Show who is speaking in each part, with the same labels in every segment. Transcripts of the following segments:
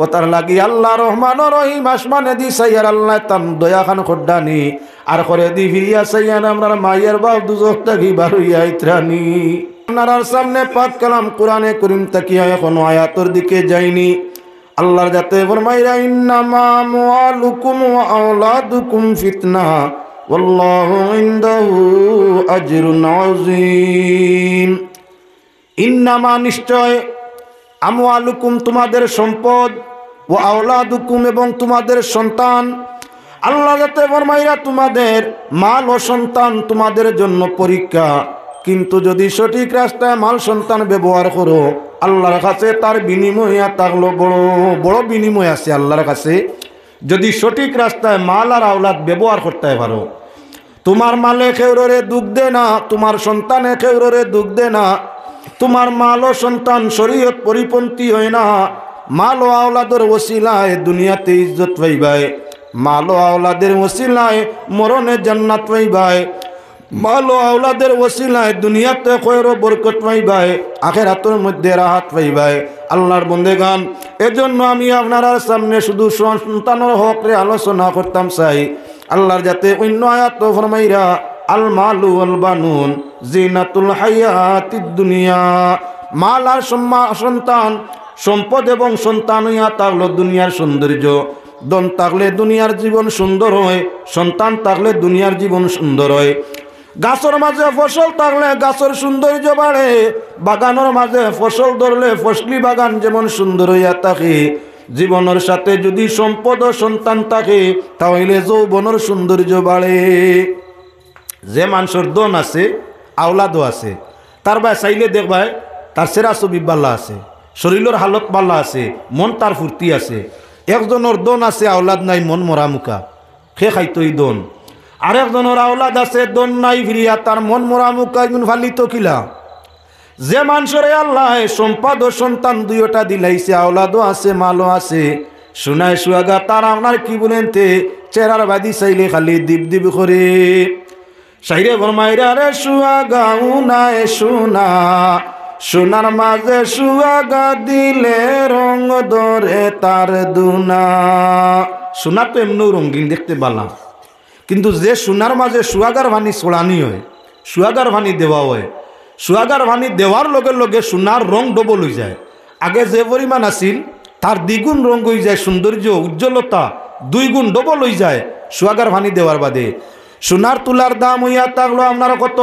Speaker 1: ও তার লাগি আল্লাহ রহমান রহিম আসমানে দি সাইয়ার আল্লাহ তাম দয়া খান খড্ডানি আর করে দি ফিরিয়া সাইয়ান আমরার মায়ের বাপ দুজক থাকি বারুইয়া ইত্রানি। আপনার সামনে পাক কালাম কোরআনে করিম তাকিয়া এখনো আয়াতর দিকে যায়নি। আল্লাহর যাতে ফরমাইরা ইন্নামা আমওয়ালুকুম ওয়া আওলাদুকুম ফিতনা ওয়াল্লাহু ইনদাহু আজরুন আযীম। ইন্নামা নিশ্চয়, আমওয়ালুকুম তোমাদের সম্পদ, ও আওলাদুকুম এবং তোমাদের সন্তান। আল্লাহ যাতে ফরমাইরা তোমাদের মাল ও সন্তান তোমাদের জন্য পরীক্ষা, কিন্তু যদি সঠিক রাস্তায় মাল সন্তান ব্যবহার করো আল্লাহর কাছে তার বিনিময় থাকলো বড় বড় বিনিময় আছে আল্লাহর কাছে। যদি সঠিক রাস্তায় মাল আর আওলাদ ব্যবহার করতে পারো, তোমার মালে খেউরে দুঃখ দে না, তোমার সন্তানে খেউরে দুঃখ দে না, তোমার মাল ও সন্তান শরীয়ত পরিপন্থী হয় না, মাল ও আওলাদের ওসিলায় দুনিয়াতে ইজ্জত পাইবাই, মাল ও আওলাদের ওসিলায় মরণে জান্নাত পাইবাই, মাল ও আওলাদের ওসিলায় দুনিয়াতে খয়র বরকত পাইবাই, আখিরাতের মধ্যে রাহাত পাইবাই। আল্লাহর বন্দেগান, এজন্য আমি আপনার সামনে শুধু সন্তানের হকরে আলোচনা করতাম চাই। আল্লাহর যাতে অন্য আয়াত ফরমাইরা আল মালু ওয়াল বানুন জিনাতুল হায়াতিদ দুনিয়া। মাল আর সন্তান, সম্পদ এবং সন্তান হইয়া থাকলো দুনিয়ার সৌন্দর্য। ধন থাকলে দুনিয়ার জীবন সুন্দর হয়, সন্তান থাকলে দুনিয়ার জীবন সুন্দর হয়। গাছের মাঝে ফসল থাকলে গাছের সৌন্দর্য বাড়ে, বাগানের মাঝে ফসল ধরলে ফসলি বাগান যেমন সুন্দর হইয়া থাকে। জীবনের সাথে যদি সম্পদ ও সন্তান থাকে তাহলে যৌবনের সৌন্দর্য বাড়ে। যে মানুষের দন আছে আওলাদও আছে, তার ভাই চাইলে দেখবাই তার সেরা ছবি বাল্লা আছে, শরীরের হালত বাল্লা আছে, মন তার ফুর্তি আছে। একজনের দন আছে আওলাদ নাই, মন মরা মুখা, খে খাইতই দন। আরেকজনের আওলাদ আছে, দন নাই ফিরিয়া তার মন মরা মুখা ফালিত কিলা। যে মানুষের আল্লাহ সম্পদ ও সন্তান দুইটা দিলাইছে, আওলাদও আছে মালও আছে, শোনায় সুয়াগা তার আপনার কি বলেন তে চেহারার বাদি চাইলে খালি দীপ দীপ করে। সাইরে ফরমাইরা রে সুয়াগা উনায় সোনা, সোনার মাঝে সুয়াগা দিলে রং ধরে তার দুনা। সোনা তো এমনিও রঙিন দেখতে পালাম, কিন্তু যে সোনার মাঝে সুয়াগার ভানি ছড়ানি হয়, সুয়াগার ভানি দেওয়া হয়, সুয়াগার ভানি দেওয়ার লগে লগে সোনার রং ডবল হয়ে যায়। আগে যে পরিমাণ আছিল তার দ্বিগুণ রং হয়ে যায়, সৌন্দর্য উজ্জ্বলতা দুই গুণ ডবল হয়ে যায় সুয়াগার ভানি দেওয়ার বাদে। সোনার তুলার দাম হইয়া থাকলো আপনার কত?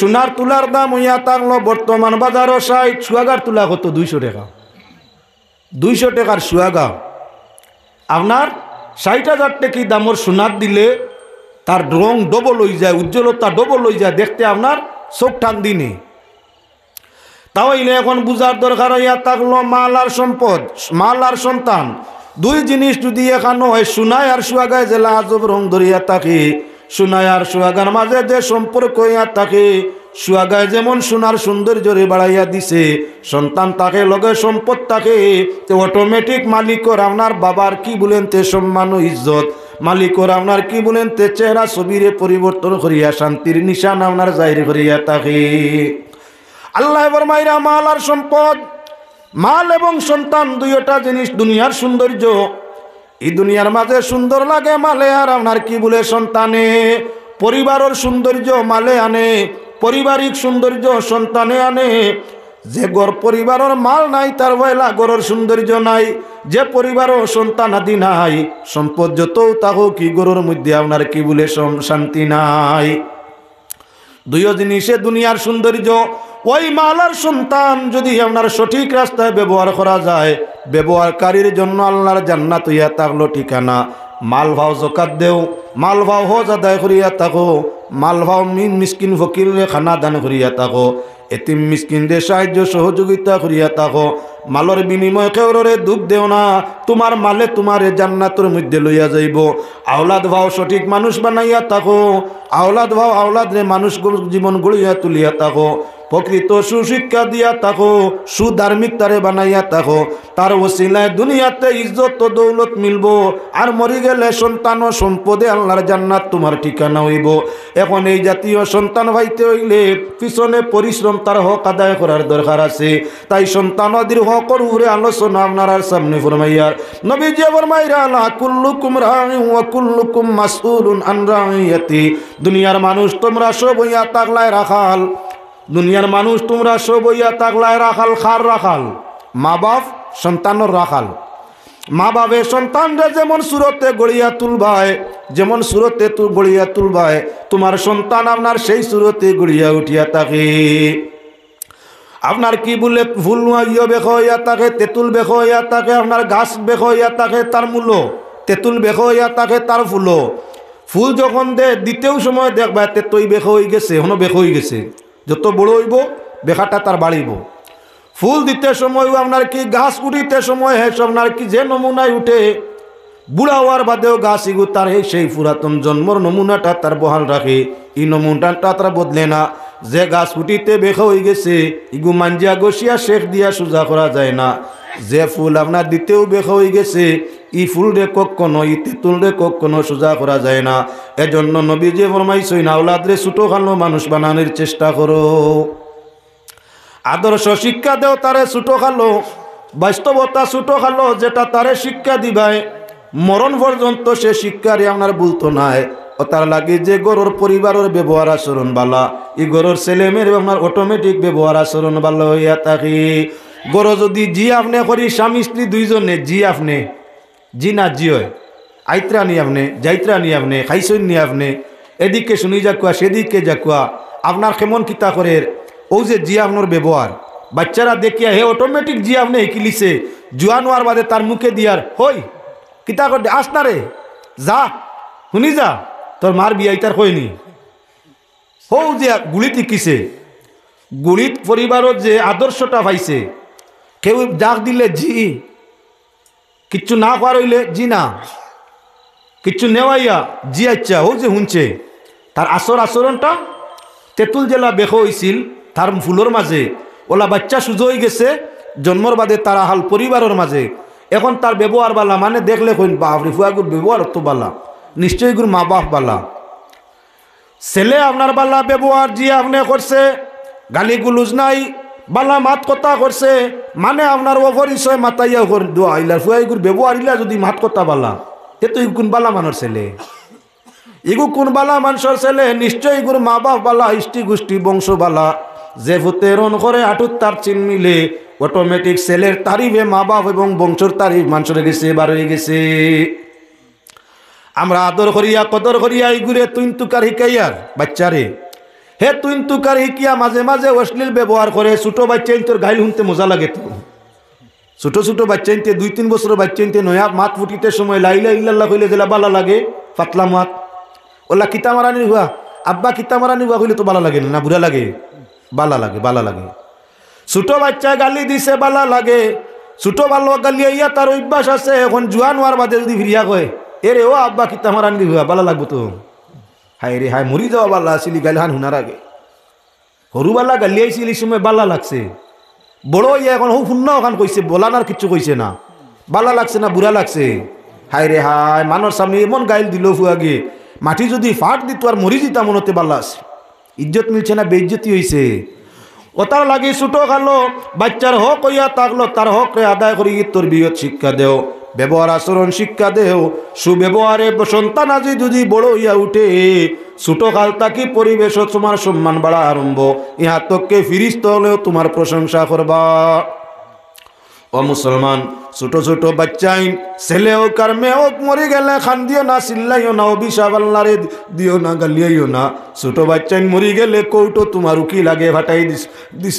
Speaker 1: সোনার তুলার দাম হইয়া থাকলো বর্তমান বাজারও 60, সুয়াগার তুলা কত? 200 টাকা। 200 টাকার সুয়াগা আপনার 60,000 টাকা দামর সোনার দিলে তার রং ডবল হয়ে যায়, উজ্জ্বলতা ডবল হয়ে যায়, দেখতে আপনার চোখ টান দিনে। তাহলে এখন বুঝার দরকার হইয়া থাকলো মাল আর সম্পদ, মাল আর সন্তান দুই জিনিস যদি এখানো হয়, সোনায় আর সুয়াগায় জেলা আজব রং ধরিয়া থাকে। সোনায় আর সুয়াগার মাঝে যে সম্পর্ক হইয়া থাকে, সুয়াগায় যেমন সোনার সৌন্দর্যরে বাড়াইয়া দিছে, সন্তান তাকে লগে সম্পদ থাকে, তো অটোমেটিক মালিকর আপনার বাবার কি বলেন তে সম্মান ও ইজ্জত, মালিকর আপনার কি বলেন তে চেহারা ছবিরে পরিবর্তন করিয়া শান্তির নিশান আপনার জাহির করিয়া থাকে। আল্লাহ ফরমাইরা মাল আর সম্পদ, মাল এবং সন্তান দুইটা জিনিস দুনিয়ার সৌন্দর্য। এই দুনিয়ার মাঝে সুন্দর লাগে মালে আর আপনার কি বলে সন্তানে। পরিবারের সৌন্দর্য মালে আনে, পারিবারিক সৌন্দর্য সন্তানে আনে। যে গড় পরিবারের মাল নাই তার বয়লা গড়ের সৌন্দর্য নাই। যে পরিবারও সন্তান আদি নাই, সম্পদ যতও তাহো কি গড়ের মধ্যে আপনার কি বলে শান্তি নাই। দুইও জিনিসে দুনিয়ার সৌন্দর্য। ওই মাল আর সন্তান যদি আপনার সঠিক রাস্তায় ব্যবহার করা যায়, ব্যবহারকারীর জন্য আল্লাহর জান্নাত হইয়া থাকলো ঠিকানা। মাল ভাও জকাত দেও, মাল ভাও হজ আদায় করিয়া থাকো, মাল ভাও মিসকিন ফকিরে খানা দান করিয়া থাকো, এতিম মিসকিনদের সাহায্য সহযোগিতা করিয়া থাকো। মালর বিনিময় কেউরে দুঃখ দেও না, তোমার মালে তোমার জান্নাতের মধ্যে লইয়া যাইব। আওলাদ ভাও সঠিক মানুষ বানাইয়া থাকো, আওলাদ ভাও আওলাদ রে মানুষ জীবন গড়িয়া তুলিয়া থাকো। প্রকৃত সুশিক্ষা দিয়া থাকো, সুধার্মিকতারে বানাইয়া থাকো, তার ওসিলায় দুনিয়াতে ইজ্জত ও দৌলত মিলবো, আর মরি গেলে সন্তান ও সম্পদে আল্লাহর জান্নাত তোমার ঠিকানা হইব। এখন এই জাতীয় সন্তান ভাইতে হইলে পিছনে পরিশ্রম তার হক আদায় করার দরকার আছে। তাই সন্তানাদির হকর উপরে আলোচনা আপনার সামনে ফরমাইয়ার নবীজি ফরমাইরা আলা কুল্লুকুম রাঈন ওয়া কুল্লুকুম মাসউলুন আন রাঈয়াতি। দুনিয়ার মানুষ তোমরা সব হইয়া তাকলায় রাখাল, দুনিয়ার মানুষ তোমরা সব হইয়া তাকলায় রাখাল। খার রাখাল? মা বাপ সন্তানের রাখাল। মা বাপে সন্তানরা যেমন সুরতে গড়িয়া তুলবায়, যেমন সুরতে গড়িয়া তুলবায়, তোমার সন্তান আপনার সেই সুরতে গড়িয়া উঠিয়া থাকে। আপনার কি বলে ফুল বেখ হইয়া থাকে, তেঁতুল বেখ হইয়া থাকে, আপনার গাছ বেখ হইয়া থাকে তার মূল, তেঁতুল বেখ হইয়া থাকে তার ফুল। ফুল যখন দিতেও সময় দেখবা তেতই বেখ হয়ে গেছে, হনো বেখ হয়ে গেছে, যত বড় হইব বেখাটা তার বাড়িব। ফুল দিতে সময় আপনার কি গাছ উঠিতে সময় হে আপনার কি যে নমুনায় উঠে, বুড়া হওয়ার বাদেও গাছ ইগু তার সেই পুরাতন জন্মর নমুনাটা তার বহাল রাখে। এই নমুনাটা তারা বদলে না। যে গাছ উঠিতে বেখা হয়ে গেছে ইগু মাঞ্জিয়া গসিয়া শেখ দিয়া সোজা করা যায় না। যে ফুল আপনার দিতেও বেখা হয়ে গেছে ই ফুল রে কখনো, ই তেঁতুল রে কখনো সোজা করা যায় না। এজন্য নবীজি ফরমাইছেন আওলাদ রে ছোটো খালো মানুষ বানানোর চেষ্টা করো। আদর্শ শিক্ষা দেও তারে ছোটো খালো, বাস্তবতা ছোটো খালো, যেটা তারে শিক্ষা দিবায় মরণ পর্যন্ত সে শিক্ষারে আপনার বলতো নাই। ও তার লাগে যে গরুর পরিবারের ব্যবহার আচরণ বালা, এই গরুর ছেলে মেয়ের আপনার অটোমেটিক ব্যবহার আচরণ ভালো হইয়া থাকে। গরু যদি জি আপনি করি স্বামী স্ত্রী দুইজনে, জি আপনি জি না জি হয়, আইত্রা নি আপনি, যাইত্রা নি আপনি, খাইছই নি আপনি, এদিকে শুনি যাকুয়া সেদিকে যাকুয়া, আপনার কেমন কিতা করে ও যে জি আপনার ব্যবহার বাচ্চারা দেখিয়া হে অটোমেটিক জি আপনি কিলিছে জুয়ান হওয়ার বাদে তার মুখে দিয়ার হই কিতা করে আস না রে, যা শুনি যা তোর মার বিয়া ইতার কইনি। হৌ যে গুলিত শিকিছে, গুলিত পরিবারত যে আদর্শটা পাইছে, কেউ ডাক দিলে জি, কিচ্ছু না করা হইলে জি না, কিচ্ছু নেওয়াইয়া জি আচ্ছা, ও যে শুনছে তার আচরণটা তেঁতুল জেলা বেখ হয়েছিল তার ফুলের মাঝে, ওলা বাচ্চা সুযোগ হয়ে গেছে জন্মর বাদে তারা হাল পরিবারের মাঝে। এখন তার ব্যবহার বালা, মানে দেখলে কইন বাপরে ফুয়াগুর ব্যবহার তো বালা, নিশ্চয়ই গুর মা বাপ বালা। ছেলে আপনার বালা ব্যবহার জি আপনি করছে, গালি গুলুজ নাই, বালা মাত কথা করছে, মানে আপনার অপরিচয় মাতাইয়া দোয়া ইলার ফুয়াইগুর ব্যবহার ইলা যদি মাত কথা বালা, তে তো কোন বালা মানুষ ছেলে, ইগু কোন বালা মানুষের ছেলে, নিশ্চয়ই গুর মা বাপ বালা, ইষ্টি গোষ্ঠী বংশ বালা। যে ভূতেরণ করে আটুত তার চিন মিলে, অটোমেটিক ছেলের তারিফে মা বাপ এবং বংশর তারিফ মানুষের গেছে বার হয়ে গেছে। আমরা আদর করিয়া কদর করিয়া ইগুরে তুইন তুকার শিকাইয়ার বাচ্চারে, হে তুইন তুকার শিকিয়া মাঝে মাঝে অশ্লীল ব্যবহার করে। ছোটো বাচ্চা তোর গাইল শুনতে মজা লাগে তো, ছোটো ছোটো বাচ্চা ইনতে 2-3 বছরের বাচ্চা ইনতে নয়া মাত ফুটিতে সময় লাইলা ইল্লাল্লাহ কইলে দিলা বালা লাগে, পাতলা মাত ওলা কিতা মারানি হুয়া, আব্বা কিতা মারানি হুয়া কইলে তো বালা লাগে না, বুড়া লাগে, বালা লাগে, বালা লাগে। ছোটো বাচ্চা গালি দিছে বালা লাগে, ছোটো ভালো গালি ইয়া তার অভ্যাস আছে। এখন জুয়ান হওয়ার বাদে যদি ফিরিয়া কয় এরে ও আব্বা কিতা মারানি হুয়া, বালা লাগবো তো। হায় রে হায়, মরি যাওয়া বালা আসিলি গালি হান হুনার আগে, সরুবালা গালি আইছিল এই সময় বালা লাগছে, বড় ইয়া এখন শূন্য ওখান কইছে, বলানার কিচ্ছু কইছে না, বালা লাগছে না বুড়া লাগছে। হায় রে হায়, মানুষ সামনে এমন গাইল দিল ফুয়াগে, মাটি যদি ফাট দিত আর মরি দিতা মনতে বালা আছে, ইজ্জত মিলছে না বেইজ্জতি হয়েছে। ওটার লাগে ছোটো খালো বাচ্চার হক হইয়া থাকলো, তার হক রে আদায় করি তোর বিয়ত শিক্ষা দেও, ব্যবহার আচরণ শিক্ষা দেও। সুব্যবহারে সন্তান আজি যদি বড় হইয়া উঠে, ছোটো কাল তাকি পরিবেশ তোমার সম্মান বাড়া আরম্ভ, ইহা তোকে ফিরিস্ত হলেও তোমার প্রশংসা করবা। ও মুসলমান, ছোট ছোট বাচ্চাই ছেলে হোক আর মেয়ে হোক মরে গেলে খান দিও না, চিল্লাইও না, অভিশাপ আল্লাহরে দিও না, গালিয়াইও না। ছোট বাচ্চাই মরি গেলে কৌটো তোমার উকি লাগে ভাটাই দিস।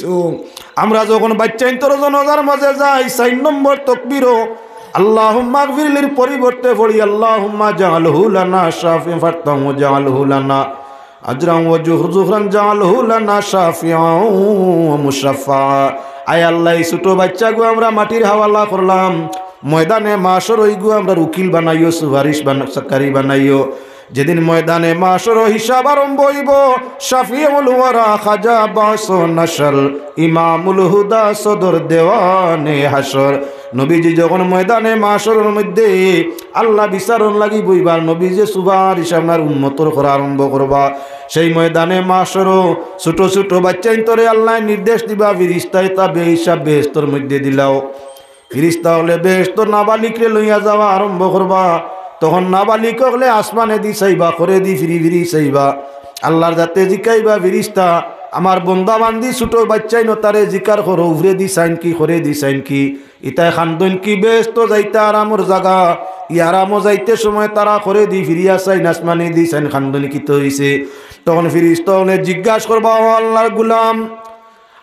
Speaker 1: আমরা যখন বাচ্চাই তোর জনজার মাঝে যাই 4 নম্বর তকবীরও আল্লাহুম্মা গফিরলির পরিবর্তে পড়ি আল্লাহুম্মা জাআলহু লানা শাফিআন ফারতাহু জাআলহু লানা আজরান ওয়া জুহরান জাআলহু লানা শাফিআন ওয়া মুশাফফা। আয় আল্লাহ, এই ছোটো বাচ্চাগু আমরা মাটির হাওয়ালা করলাম, ময়দানে মাসর ওইগু আমরা উকিল বানাইও, সুপারিশ সাকারি বানাইও। যেদিন ময়দানে মাশর হিসাব আরম্ভ হইব, শাফিউল ওয়ারা খাজা বাস নাশর, ইমামুল হুদা সদর দেওয়ানে হাসর। নবীজি যখন ময়দানে মাশরের মধ্যে আল্লাহ বিচারণ লাগি বইবার, নবীজি সুবহান আপনার উম্মতর করা আরম্ভ করবা। সেই ময়দানে মাশর ছোট ছোট বাচ্চা ইন্তরে আল্লাহ নির্দেশ দিবা, ফিরিস্তায় তা বেহিসাব বেহেশতের মধ্যে দিলাও। ফিরিস্তা হলে বেহেশত নাবালিকরে লইয়া যাওয়া আরম্ভ করবা। তখন নাবালিক হলে আসমানে দি চাইবা, করে দি ফিরি ফিরি চাইবা। আল্লাহর যাতে জিকাইবা ফিরিস্তা, আমার বন্দা বান্দি ছোট বাচ্চাই নতারে জিকার করো, উভরে দি চাইন কি, করে দি চাইন কি। ইতায় খান্দন কি বেহেশত যাইতে আরামর জায়গা, ই আরামও যাইতে সময় তারা করে দি ফিরিয়া চাইন, আসমানে দি চাইন খান্দন কি তো হইছে। তখন ফিরিস্তা হলে জিজ্ঞাসা করবা, ও আল্লাহর গুলাম,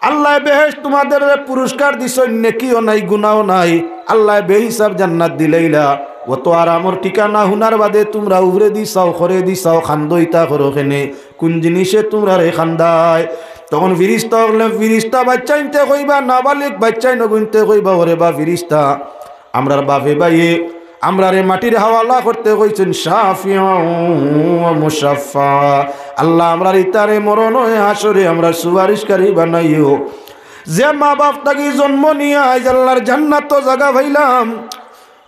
Speaker 1: আল্লাহ বেহেশ তোমাদের পুরস্কার দিছেন, নেকিও নাই গুনাও নাই, আল্লাহ বেহিসাব জান্নাত দিলাইলা, ও তো আরামর ঠিকানা হুনার বাদে তোমরা উভরে দিছাও, করে দিছাও, খান্দইতা করো কেনে, কোন জিনিসে তোমরা রে খান্দায়। তখন ফিরিস্তা হলে ফিরিস্তা বাচ্চাইনতে কইবা, নাবালিক বাচ্চাই নগুনতে কইবা, ওরে বা ফিরিস্তা, আমরার বাপে বাইয়ে আমরা রে মাটির হাওয়ালা করতে কইছেন, শাফিউ ওয়া মুশাফফা, আল্লাহ আমরা ইতারে মরণ হয়ে হাসরে আমরা সুপারিশকারী বানাইও। যে মা বাপ তাকে জন্ম নিয়ে আজ আল্লাহর জান্নাত জায়গা ভাইলাম,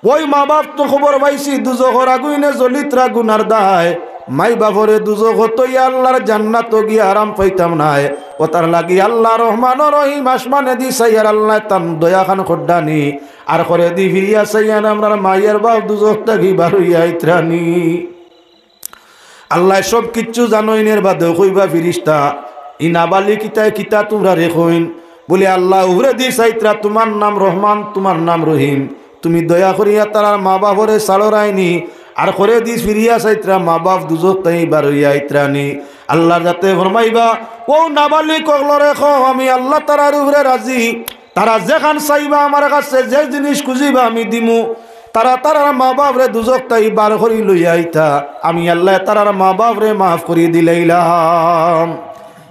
Speaker 1: ওই মা বাপ তো খবর পাইছি দুজখর আগুনে জ্বলিত্রা গুনার দায়, মাই বাপরে দুজখ হতই আল্লাহর জান্নাত গিয়ে আরাম পাইতাম নাই। ও তার লাগি আল্লাহ রহমান রহিম আসমানে দি সাইয়ার আল্লাহ তান দয়া খান খড্ডানি, আর করে দি ফিরিয়া সাইয়ান আমরা মায়ের বাপ দুজখ থাকি বারুইয়া ইত্রানি। আল্লাহ সব কিচ্ছু জানোইনের বাদে কইবা ফিরিস্তা, ই নাবালিক কিতায় কিতা তোমরা রেখইন, বলে আল্লাহ উভরে দি সাইত্রা, তোমার নাম রহমান, তোমার নাম রহিম, তুমি দয়া করিয়া তার মা বাপরে সালরাইনি, আর করে দি ফিরিয়া সাইত্রা মা বাপ দুজক তাই বার হইয়া ইত্রানি। আল্লাহ যাতে ফরমাইবা, ও নাবালিক কগলরে খো, আমি আল্লাহ তারার উপরে রাজি, তারা যেখান চাইবা আমার কাছে যে জিনিস খুঁজিবা আমি দিমু, তারা তারার মা বাপ রে দুজক তাই বার করি লইয়া আইতা, আমি আল্লাহ তারার মা বাপ রে মাফ করি দিলাইলাম।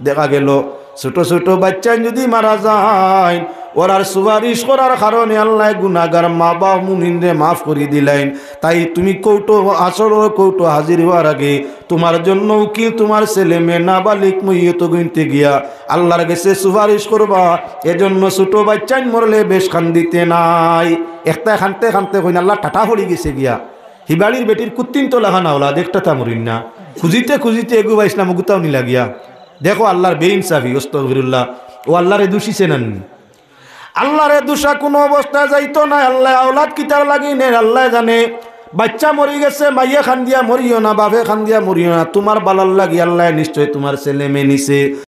Speaker 1: দেখা গেল ছোট ছোট বাচ্চা যদি মারা যায়, ওরার সুপারিশ করার কারণে আল্লাহ গুনাহগার মা বাপ মুমিনরে মাফ করে দিলেন। তাই তুমি কৌটো আসর কৌটো হাজির হওয়ার আগে তোমার জন্য উকিল, তোমার ছেলে মেয়ে নাবালিক মইয়ত গুনতে গিয়া আল্লাহর কাছে সুপারিশ করবা। এজন্য ছোট বাচ্চাই মরলে বেশ খান দিতে নাই, একটা খানতে খানতে কইন আল্লাহ টাটা পড়ি গেছে গিয়া, হিবাড়ির বেটির কুত্তিন তো লাগানা ওলা দেখটা তা মরিন না, খুঁজিতে খুঁজিতে এগু বাইসলাম গুতাও নিলা গিয়া। দেখো আল্লাহর বেইনসাফি, আস্তাগফিরুল্লাহ। ও আল্লাহরে দোষীছে না, আল্লাহরে দোষা কোনো অবস্থা যাইতো না। আল্লাহ আওলাদ কিতার লাগি নে আল্লাহ জানে। বাচ্চা মরি গেছে, মাইয়ে খান দিয়া মরিও না, বাপে খান দিয়া মরিও না, তোমার বালার লাগি আল্লাহ নিশ্চয় তোমার ছেলে মেয়ে নিছে।